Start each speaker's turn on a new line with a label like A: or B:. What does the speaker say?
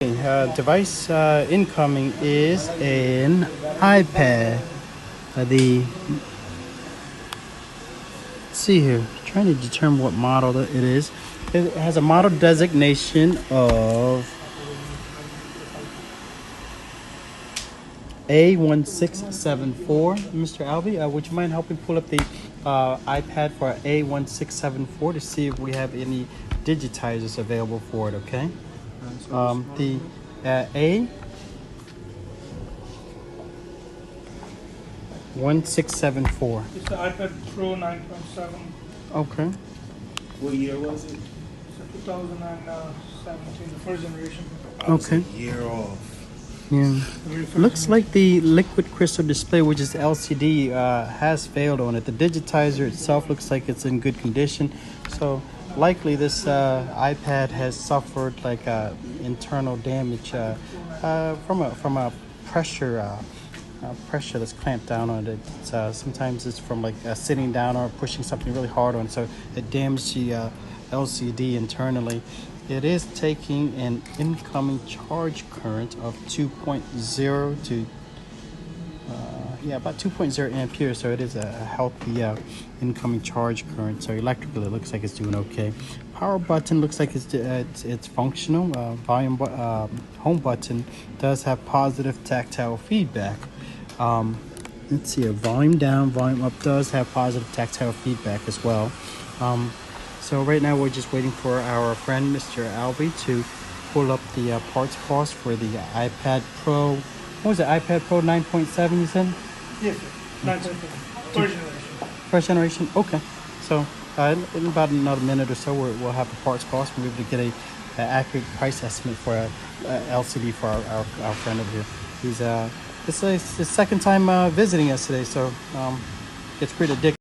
A: Device incoming is an iPad. Let's see here, trying to determine what model it is. It has a model designation of A1674. Mr. Alvi, would you mind helping pull up the iPad for A1674 to see if we have any digitizers available for it, okay? The A1674.
B: It's the iPad Pro 9.7.
A: Okay.
C: What year was it?
B: It's a 2017, the first generation.
A: Okay.
C: A year off.
A: Yeah. Looks like the liquid crystal display, which is LCD, has failed on it. The digitizer itself looks like it's in good condition. So likely this iPad has suffered like internal damage from a pressure that's clamped down on it. Sometimes it's from like sitting down or pushing something really hard on it, so it damaged the LCD internally. It is taking an incoming charge current of 2.0 to about 2.0 amperes, so it is a healthy incoming charge current. So electrically it looks like it's doing okay. Power button looks like it's functional. Home button does have positive tactile feedback. Let's see, a volume down, volume up does have positive tactile feedback as well. So right now we're just waiting for our friend Mr. Alvi to pull up the parts cost for the iPad Pro. What was it, iPad Pro 9.7 you said?
B: Yes, sir. 9.7. First generation.
A: First generation? Okay. So in about another minute or so we'll have the parts cost and we'll be able to get a accurate price estimate for a LCD for our friend over here. It's his second time visiting us today, so it's pretty addictive.